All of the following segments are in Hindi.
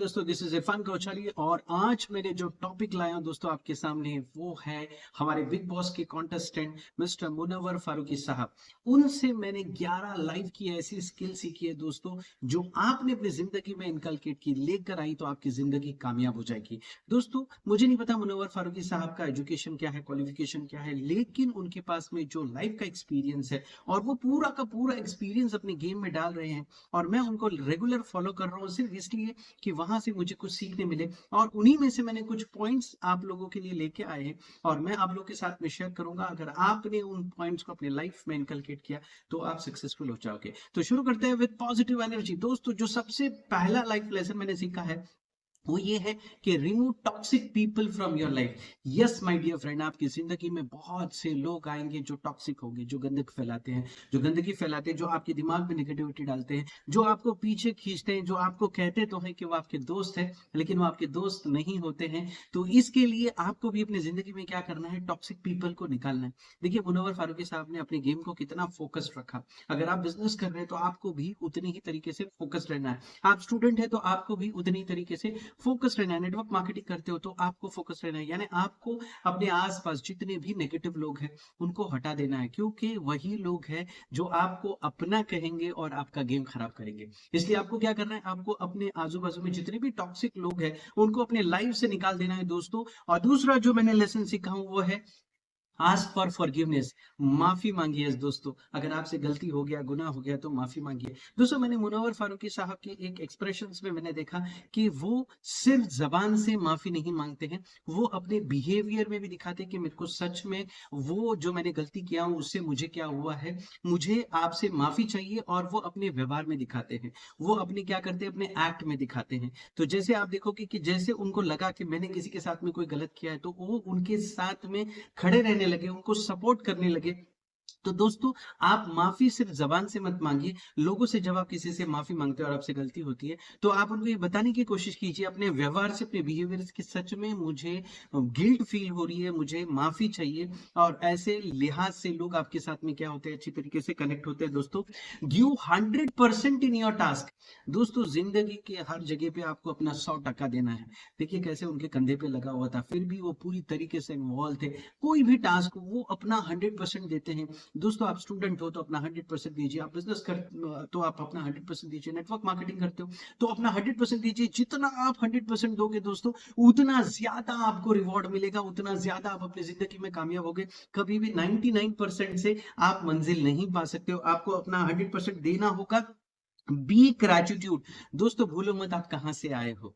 दोस्तों, दिस इज इरफान कोचरी और आज मैंने जो टॉपिक लाया हूं दोस्तों आपके सामने वो है हमारे बिग बॉस के कॉन्टेस्टेंट मिस्टर मुनव्वर फारूकी साहब। उनसे मैंने 11 लाइव की ऐसी स्किल सीखी है दोस्तों, जो आपने अपनी जिंदगी में इनकलकेट की, लेकर आई तो आपकी जिंदगी कामयाब हो जाएगी। दोस्तों, मुझे नहीं पता मुनव्वर फारूकी साहब का एजुकेशन क्या है, क्वालिफिकेशन क्या है, लेकिन उनके पास में जो लाइफ का एक्सपीरियंस है और वो पूरा का पूरा एक्सपीरियंस अपने गेम में डाल रहे हैं और मैं उनको रेगुलर फॉलो कर रहा हूँ सिर्फ इसलिए कि वहां से मुझे कुछ सीखने मिले। और उन्हीं में से मैंने कुछ पॉइंट्स आप लोगों के लिए लेके आए हैं और मैं आप लोगों के साथ में शेयर करूंगा। अगर आपने उन पॉइंट्स को अपनी लाइफ में इनकलकेट किया तो आप सक्सेसफुल हो जाओगे। तो शुरू करते हैं विद पॉजिटिव एनर्जी। दोस्तों, जो सबसे पहला लाइफ लेसन मैंने सीखा है वो ये है कि remove toxic people from your life. Yes my dear friend, आपकी जिंदगी में बहुत से लोग आएंगे जो टॉक्सिक होंगे, जो गंदगी फैलाते हैं, जो आपके दिमाग में नेगेटिविटी डालते हैं, जो आपको पीछे खींचते हैं, जो आपको कहते तो हैं कि वो आपके दोस्त हैं लेकिन वो आपके दोस्त नहीं होते हैं। तो इसके लिए आपको भी अपनी जिंदगी में क्या करना है, टॉक्सिक पीपल को निकालना है। देखिए, मुनव्वर फारूकी साहब ने अपने गेम को कितना फोकस रखा। अगर आप बिजनेस कर रहे हैं तो आपको भी उतनी ही तरीके से फोकस रहना है। आप स्टूडेंट है तो आपको भी उतनी ही तरीके से फोकस रहना है। नेटवर्क मार्केटिंग करते हो तो आपको फोकस रहना है, यानी आपको अपने आसपास जितने भी नेगेटिव लोग हैं उनको हटा देना है, क्योंकि वही लोग हैं जो आपको अपना कहेंगे और आपका गेम खराब करेंगे। इसलिए आपको क्या करना है, आपको अपने आजू बाजू में जितने भी टॉक्सिक लोग हैं उनको अपने लाइफ से निकाल देना है दोस्तों। और दूसरा जो मैंने लेसन सीखा हूं वो है आस्क फॉर फॉरगिवनेस। माफी मांगिए दोस्तों, अगर आपसे गलती हो गया, गुनाह हो गया तो माफी मांगिए। दोस्तों, मैंने मुनव्वर फारूकी साहब के एक एक्सप्रेशंस में मैंने देखा कि वो सिर्फ जबान से माफी नहीं मांगते हैं, वो अपने बिहेवियर में भी दिखाते हैं कि मेरे को सच में वो जो मैंने गलती किया हूं उससे मुझे क्या हुआ है, मुझे आपसे माफी चाहिए। और वो अपने व्यवहार में दिखाते हैं, वो अपने क्या करते हैं, अपने एक्ट में दिखाते हैं। तो जैसे आप देखोगे कि जैसे उनको लगा कि मैंने किसी के साथ में कोई गलत किया है तो वो उनके साथ में खड़े रहने लगे, उनको सपोर्ट करने लगे। तो दोस्तों, आप माफी सिर्फ जबान से मत मांगिए। लोगों से जब आप किसी से माफी मांगते हो और आपसे गलती होती है तो आप उनको ये बताने की कोशिश कीजिए अपने व्यवहार से, अपने बिहेवियर से कि सच में मुझे गिल्ट फील हो रही है, मुझे माफी चाहिए। और ऐसे लिहाज से लोग आपके साथ में क्या होते हैं, अच्छी तरीके से कनेक्ट होते हैं। दोस्तों, गिव 100% इन योर टास्क। दोस्तों, जिंदगी के हर जगह पे आपको अपना 100% देना है। देखिए कैसे उनके कंधे पे लगा हुआ था, फिर भी वो पूरी तरीके से इन्वॉल्व थे। कोई भी टास्क वो अपना 100% देते हैं। दोस्तों, आप स्टूडेंट हो तो अपना 100% दीजिए, आप बिजनेस कर तो आप अपना 100% दीजिए, नेटवर्क मार्केटिंग करते हो तो अपना 100% दीजिए। जितना आप 100% दोगे दोस्तों, उतना ज्यादा आपको रिवॉर्ड मिलेगा, उतना ज्यादा आप अपनी जिंदगी में कामयाब होगे। कभी भी 99% से आप मंजिल नहीं पा सकते हो, आपको अपना 100% देना होगा। Be gratitude. दोस्तों, भूलो मत आप कहां से आए हो।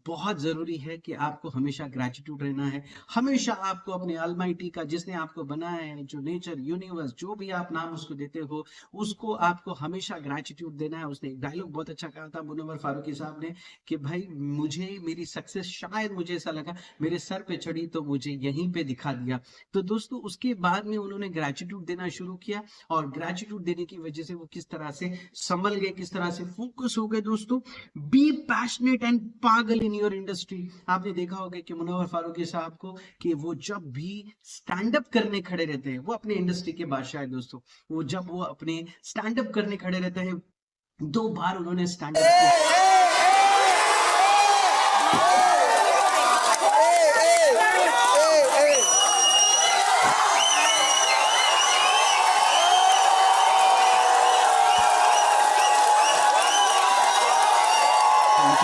बहुत जरूरी है कि आपको हमेशा ग्रेटिट्यूड रहना है। हमेशा आपको अपने अलमाइटी का, जिसने आपको बनाया है, जो नेचर, यूनिवर्स, जो भी आप नाम उसको देते हो, उसको आपको हमेशा ग्रेटिट्यूड देना है। उसने एक डायलॉग बहुत अच्छा कहा था मुनव्वर फारूकी साहब ने कि भाई, मुझे मेरी सक्सेस शायद मुझे ऐसा लगा मेरे सर पे चढ़ी तो मुझे यहीं पे दिखा दिया। तो दोस्तों, उसके बाद में उन्होंने ग्रेटिट्यूड देना शुरू किया और ग्रेटिट्यूड देने की वजह से वो किस तरह से संभल गए, किस तरह से फोकस हो गए। दोस्तों, बी पैशनेट एंड पागल इन योर इंडस्ट्री। आपने देखा होगा कि मुनव्वर फारूकी साहब को कि वो जब भी स्टैंड अप करने खड़े रहते हैं, वो अपने इंडस्ट्री के बादशाह है दोस्तों। वो जब वो अपने स्टैंड अप करने खड़े रहते हैं, 2 बार उन्होंने स्टैंड अप किया।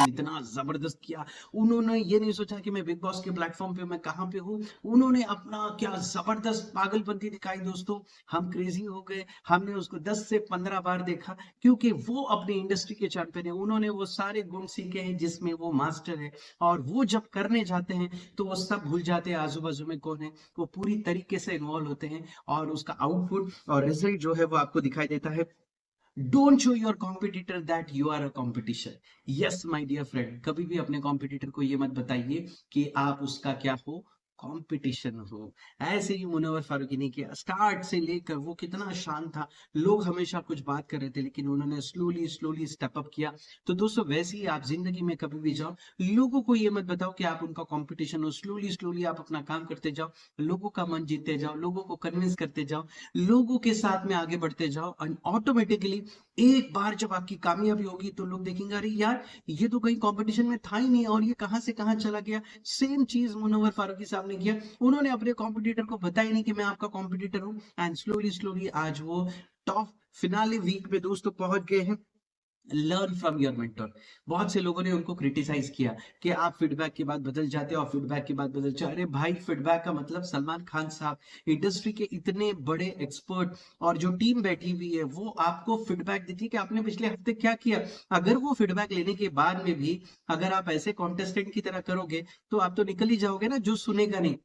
इतना जबरदस्त किया। उन्होंने ये नहीं सोचा कि मैं बिग बॉस के प्लेटफॉर्म पे मैं कहां पे हूं। उन्होंने अपना क्या जबरदस्त पागलपंती दिखाई दोस्तों। हम क्रेजी हो गए, हमने उसको 10 से 15 बार देखा, क्योंकि वो अपनी इंडस्ट्री के चैंपियन है। उन्होंने वो सारे गुण सीखे हैं जिसमें वो मास्टर है। और वो जब करने जाते हैं तो वो सब भूल जाते हैं आजू बाजू में कौन है, वो पूरी तरीके से इन्वॉल्व होते हैं और उसका आउटपुट और रिजल्ट जो है वो आपको दिखाई देता है। Don't show your competitor that you are a competition. Yes my dear friend, कभी भी अपने कॉम्पिटिटर को ये मत बताइए कि आप उसका क्या हो, कंपटीशन हो। ऐसे ही मुनव्वर फारूकी ने किया। स्टार्ट से लेकर वो कितना शांत था, लोग हमेशा कुछ बात कर रहे थे लेकिन उन्होंने स्लोली स्लोली स्टेप अप किया। तो दोस्तों, वैसे ही आप जिंदगी में कभी भी जाओ, लोगों को ये मत बताओ कि आप उनका कंपटीशन हो। स्लोली स्लोली आप अपना काम करते जाओ, लोगों का मन जीतते जाओ, लोगों को कन्विंस करते जाओ, लोगों के साथ में आगे बढ़ते जाओ और ऑटोमेटिकली एक बार जब आपकी कामयाबी होगी तो लोग देखेंगे अरे यार ये तो कहीं कंपटीशन में था ही नहीं और ये कहां से कहां चला गया। सेम चीज मुनव्वर फारूकी साहब ने किया, उन्होंने अपने कॉम्पिटिटर को बताया नहीं कि मैं आपका कॉम्पिटिटर हूँ, एंड स्लोली स्लोली आज वो टॉप फिनाले वीक में दोस्तों पहुंच गए हैं। Learn from your mentor. बहुत से लोगों ने उनको क्रिटिसाइज किया कि आप फीडबैक के बाद बदल जाते हो और फीडबैक के बाद बदल जाते। अरे भाई, फीडबैक का मतलब सलमान खान साहब, इंडस्ट्री के इतने बड़े एक्सपर्ट और जो टीम बैठी हुई है वो आपको फीडबैक देती है कि आपने पिछले हफ्ते क्या किया। अगर वो फीडबैक लेने के बाद में भी अगर आप ऐसे कॉन्टेस्टेंट की तरह करोगे तो आप तो निकल ही जाओगे ना। जो सुनेगा नहीं,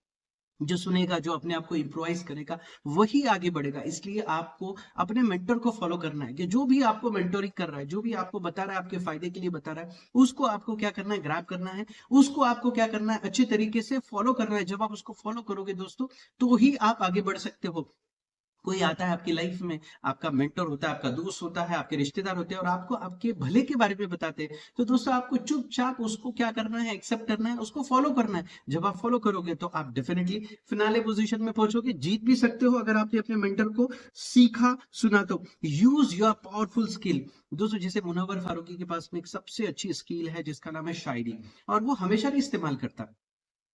जो सुनेगा, जो अपने आप को इम्प्रोवाइज करेगा, वही आगे बढ़ेगा। इसलिए आपको अपने मेंटर को फॉलो करना है कि जो भी आपको मेंटोरिंग कर रहा है, जो भी आपको बता रहा है, आपके फायदे के लिए बता रहा है, उसको आपको क्या करना है, ग्रैब करना है। उसको आपको क्या करना है, अच्छे तरीके से फॉलो करना है। जब आप उसको फॉलो करोगे दोस्तों, तो ही आप आगे बढ़ सकते हो। कोई आता है आपकी लाइफ में, आपका मेंटर होता है, आपका दोस्त होता है, आपके रिश्तेदार होते हैं और आपको आपके भले के बारे में बताते हैं, तो दोस्तों आपको चुपचाप उसको क्या करना है, एक्सेप्ट करना है, उसको फॉलो करना है। जब आप फॉलो करोगे तो आप डेफिनेटली फिनाले पोजीशन में पहुंचोगे, जीत भी सकते हो अगर आपने अपने मेंटर को सीखा सुना तो। Use your powerful skill. दोस्तों जैसे मुनव्वर फारूकी के पास में एक सबसे अच्छी स्किल है जिसका नाम है शायरी, और वो हमेशा नहीं इस्तेमाल करता।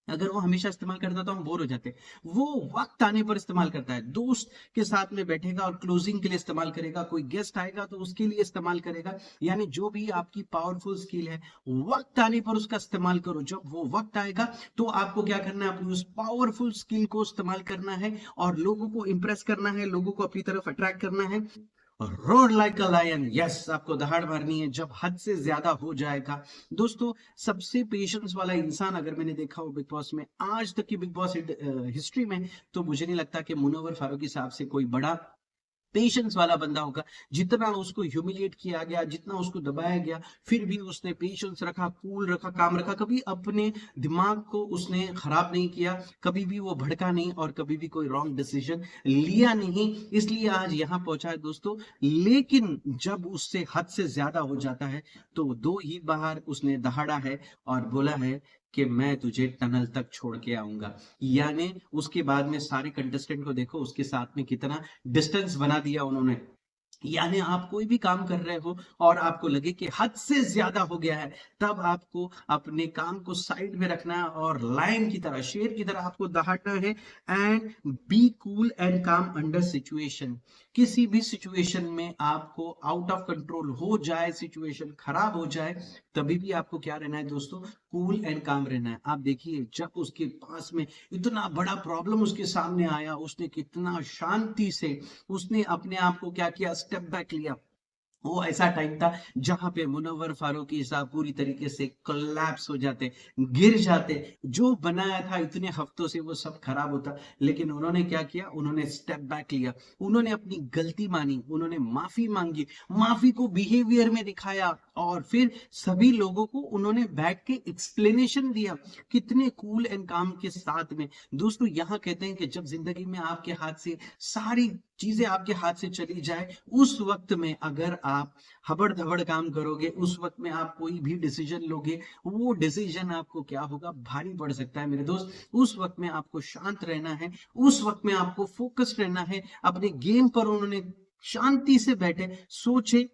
अगर वो हमेशा इस्तेमाल करता तो हम बोर हो जाते। वो वक्त आने पर इस्तेमाल करता है, दोस्त के साथ में बैठेगा और क्लोजिंग के लिए इस्तेमाल करेगा, कोई गेस्ट आएगा तो उसके लिए इस्तेमाल करेगा। यानी जो भी आपकी पावरफुल स्किल है, वक्त आने पर उसका इस्तेमाल करो। जब वो वक्त आएगा तो आपको क्या करना है, अपनी उस पावरफुल स्किल को इस्तेमाल करना है और लोगों को इंप्रेस करना है, लोगों को अपनी तरफ अट्रैक्ट करना है। Roar like a lion, yes, आपको दहाड़ मारनी है जब हद से ज्यादा हो जाएगा। दोस्तों सबसे पेशेंस वाला इंसान अगर मैंने देखा हो बिग बॉस में, आज तक की बिग बॉस हिस्ट्री में, तो मुझे नहीं लगता कि मुनव्वर फारूकी साहब से कोई बड़ा पेशेंस वाला बंदा होगा। जितना उसको ह्यूमिलिएट किया गया, जितना उसको दबाया गया, फिर भी उसने पेशेंस रखा, कूल रखा, काम रखा। कभी अपने दिमाग को उसने खराब नहीं किया, कभी भी वो भड़का नहीं और कभी भी कोई रॉन्ग डिसीजन लिया नहीं। इसलिए आज यहाँ पहुंचा है दोस्तों। लेकिन जब उससे हद से ज्यादा हो जाता है तो दो ही बार उसने दहाड़ा है और बोला है कि मैं तुझे टनल तक छोड़ के आऊंगा। यानी उसके बाद में सारे कंटेस्टेंट को देखो, उसके साथ में कितना डिस्टेंस बना दिया उन्होंने। यानी आप कोई भी काम कर रहे हो और आपको लगे कि हद से ज्यादा हो गया है, तब आपको अपने काम को साइड में रखना है और लायन की तरह, शेर की तरह आपको दहाड़ना है। एंड बी कूल एंड काम अंडर सिचुएशन। किसी भी सिचुएशन में आपको आउट ऑफ कंट्रोल हो जाए, सिचुएशन खराब हो जाए, तभी भी आपको क्या रहना है दोस्तों, कूल एंड काम रहना है। आप देखिए जब उसके पास में इतना बड़ा प्रॉब्लम उसके सामने आया, उसने कितना शांति से उसने अपने आप को क्या किया, स्टेप बैक लिया। वो ऐसा टाइम था जहां पे मुनव्वर फारूकी साहब पूरी तरीके से कोलैप्स हो जाते, गिर जाते। जो बनाया था इतने हफ्तों से वो सब खराब होता। लेकिन उन्होंने क्या किया, उन्होंने स्टेप बैक लिया, उन्होंने अपनी गलती मानी, उन्होंने माफी मांगी, माफी को बिहेवियर में दिखाया और फिर सभी लोगों को उन्होंने बैठ के एक्सप्लेनेशन दिया, कितने कूल एंड काम के साथ में। दोस्तों यहाँ कहते हैं कि जब जिंदगी में आपके हाथ से सारी चीजें आपके हाथ से चली जाए, उस वक्त में अगर आप हबड़ धबड़ काम करोगे, उस वक्त में आप कोई भी डिसीजन लोगे, वो डिसीजन आपको क्या होगा, भारी पड़ सकता है मेरे दोस्त। उस वक्त में आपको शांत रहना है, उस वक्त में आपको फोकस रहना है अपने गेम पर। उन्होंने शांति से बैठे, सोचे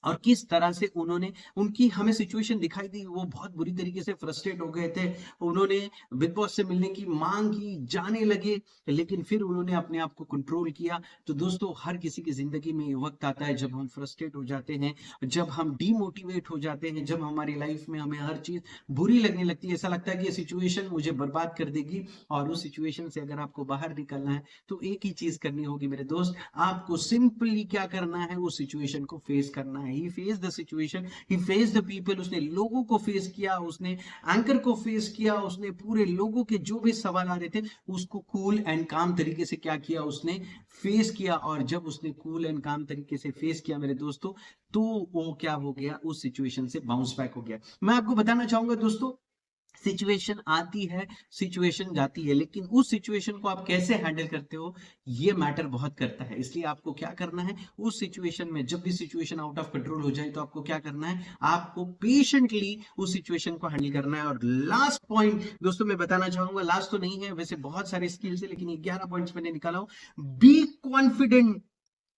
और किस तरह से उन्होंने, उनकी हमें सिचुएशन दिखाई दी, वो बहुत बुरी तरीके से फ्रस्ट्रेट हो गए थे। उन्होंने बिग बॉस से मिलने की मांग की, जाने लगे, लेकिन फिर उन्होंने अपने आप को कंट्रोल किया। तो दोस्तों हर किसी की जिंदगी में ये वक्त आता है जब हम फ्रस्ट्रेट हो जाते हैं, जब हम डीमोटिवेट हो जाते हैं, जब हमारी लाइफ में हमें हर चीज बुरी लगने लगती है, ऐसा लगता है कि ये सिचुएशन मुझे बर्बाद कर देगी। और उस सिचुएशन से अगर आपको बाहर निकलना है तो एक ही चीज करनी होगी मेरे दोस्त, आपको सिंपली क्या करना है, उस सिचुएशन को फेस करना है। he faced the situation, he faced the people। उसने लोगों को फेस किया, उसने एंकर को फेस किया, उसने पूरे लोगों के जो भी सवाल आ रहे थे उसको कूल एंड काम तरीके से क्या किया, उसने फेस किया। और जब उसने कूल एंड काम तरीके से फेस किया मेरे दोस्तों, तो वो क्या हो गया, उस सिचुएशन से बाउंस बैक हो गया। मैं आपको बताना चाहूंगा दोस्तों, सिचुएशन आती है, सिचुएशन जाती है, लेकिन उस सिचुएशन को आप कैसे हैंडल करते हो, ये मैटर बहुत करता है। इसलिए आपको क्या करना है, उस सिचुएशन में जब भी सिचुएशन आउट ऑफ कंट्रोल हो जाए तो आपको क्या करना है, आपको पेशेंटली उस सिचुएशन को हैंडल करना है। और लास्ट पॉइंट दोस्तों मैं बताना चाहूंगा, लास्ट तो नहीं है वैसे, बहुत सारे स्किल्स है लेकिन 11 पॉइंट्स मैंने निकाला हूं। बी कॉन्फिडेंट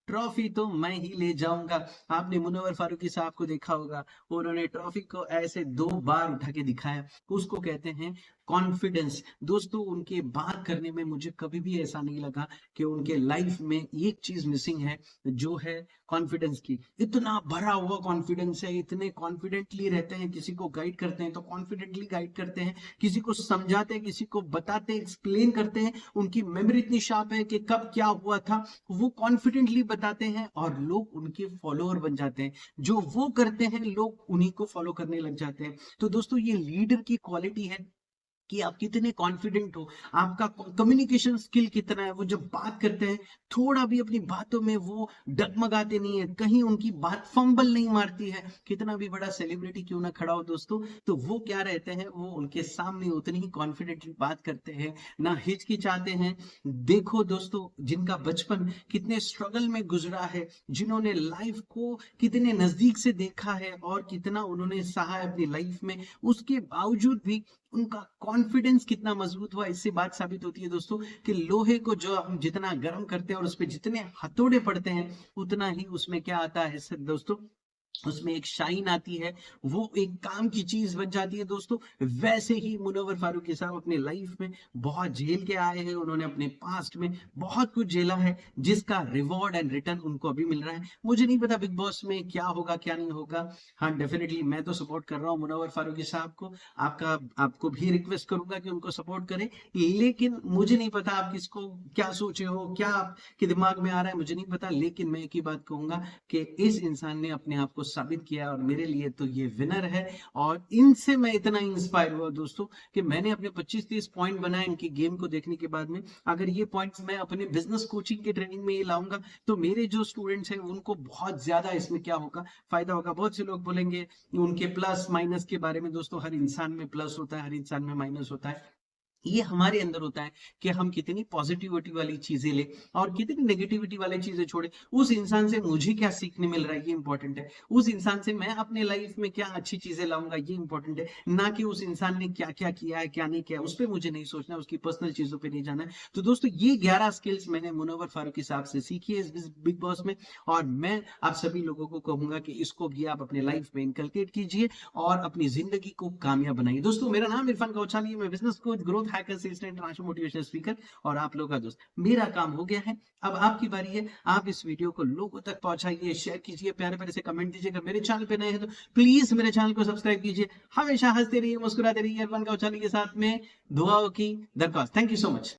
ट्रॉफी तो मैं ही ले जाऊंगा। आपने मुनव्वर फारूकी साहब को देखा होगा, उन्होंने ट्रॉफी को ऐसे 2 बार उठा के दिखाया, उसको कहते हैं कॉन्फिडेंस। दोस्तों उनके बात करने में मुझे कभी भी ऐसा नहीं लगा कि उनके लाइफ में एक चीज मिसिंग है, जो है कॉन्फिडेंस की। इतना भरा हुआ कॉन्फिडेंस है, इतने कॉन्फिडेंटली रहते हैं, किसी को गाइड करते हैं तो कॉन्फिडेंटली गाइड करते हैं, किसी को समझाते हैं, किसी को बताते हैं, एक्सप्लेन करते हैं। उनकी मेमोरी इतनी शार्प है कि कब क्या हुआ था वो कॉन्फिडेंटली बताते हैं और लोग उनके फॉलोअर बन जाते हैं। जो वो करते हैं लोग उन्हीं को फॉलो करने लग जाते हैं। तो दोस्तों ये लीडर की क्वालिटी है कि आप कितने कॉन्फिडेंट हो, आपका कम्युनिकेशन स्किल कितना है। वो जब बात करते हैं थोड़ा भी अपनी बातों में वो डगमगाते नहीं है, कहीं उनकी बात फंबल नहीं मारती है। कितना भी बड़ा सेलिब्रिटी क्यों ना खड़ा हो दोस्तों, तो वो क्या रहते हैं, वो उनके सामने उतनी ही कॉन्फिडेंटली बात करते हैं, ना हिचकिचाते हैं। देखो दोस्तों जिनका बचपन कितने स्ट्रगल में गुजरा है, जिन्होंने लाइफ को कितने नजदीक से देखा है और कितना उन्होंने सहा है अपनी लाइफ में, उसके बावजूद भी उनका कॉन्फिडेंस कितना मजबूत हुआ। इससे बात साबित होती है दोस्तों कि लोहे को जो हम जितना गर्म करते हैं और उस पर जितने हथौड़े पड़ते हैं, उतना ही उसमें क्या आता है दोस्तों, उसमें एक शाइन आती है, वो एक काम की चीज बन जाती है दोस्तों। वैसे ही मुनव्वर फारूकी साहब अपने लाइफ में बहुत झेल के आए हैं, उन्होंने अपने पास्ट में बहुत कुछ झेला है, जिसका रिवॉर्ड एंड रिटर्न उनको अभी मिल रहा है। मुझे नहीं पता बिग बॉस में क्या होगा क्या नहीं होगा। हाँ डेफिनेटली मैं तो सपोर्ट कर रहा हूँ मुनव्वर फारूकी साहब को। आपको भी रिक्वेस्ट करूंगा कि उनको सपोर्ट करें, लेकिन मुझे नहीं पता आप किसको क्या सोचे हो, क्या आपके दिमाग में आ रहा है, मुझे नहीं पता। लेकिन मैं एक ही बात कहूंगा कि इस इंसान ने अपने आप को साबित किया और मेरे लिए तो ये विनर है। और इनसे मैं इतना इंस्पायर हुआ दोस्तों कि मैंने अपने 25-30 पॉइंट बनाए इनकी गेम को देखने के बाद में। अगर ये पॉइंट्स मैं अपने बिजनेस कोचिंग के ट्रेनिंग में ये लाऊंगा तो मेरे जो स्टूडेंट्स हैं उनको बहुत ज्यादा इसमें क्या होगा, फायदा होगा। बहुत से लोग बोलेंगे उनके प्लस माइनस के बारे में। दोस्तों हर इंसान में प्लस होता है, हर इंसान में माइनस होता है। ये हमारे अंदर होता है कि हम कितनी पॉजिटिविटी वाली चीजें ले और कितनी नेगेटिविटी वाली चीजें छोड़े। उस इंसान से मुझे क्या सीखने मिल रहा है ये इंपॉर्टेंट है, उस इंसान से मैं अपने लाइफ में क्या अच्छी चीजें लाऊंगा ये इंपॉर्टेंट है, ना कि उस इंसान ने क्या क्या किया है क्या नहीं किया उस पर मुझे नहीं सोचना, उसकी पर्सनल चीजों पर नहीं जाना है। तो दोस्तों ये 11 स्किल्स मैंने मुनव्वर फारूकी साहब से सीखी है इस बिग बॉस में, और मैं आप सभी लोगों को कहूंगा कि इसको भी आप अपने लाइफ में इनकलकेट कीजिए और अपनी जिंदगी को कामयाब बनाइए। दोस्तों मेरा नाम इरफान कौचाली, मैं business coach, growth hacker, sales international motivational speaker और आप लोगों का दोस्त। मेरा काम हो गया है, अब आपकी बारी है। आप इस वीडियो को लोगों तक पहुंचाइए, शेयर कीजिए, प्यारे प्यारे से कमेंट दीजिए। अगर मेरे चैनल पे नए हैं तो प्लीज मेरे चैनल को सब्सक्राइब कीजिए। हमेशा हंसते रहिए, मुस्कुराते रहिए। इरफान कौचाली के साथ में दुआओं की दरख्वास्त। Thank you so much.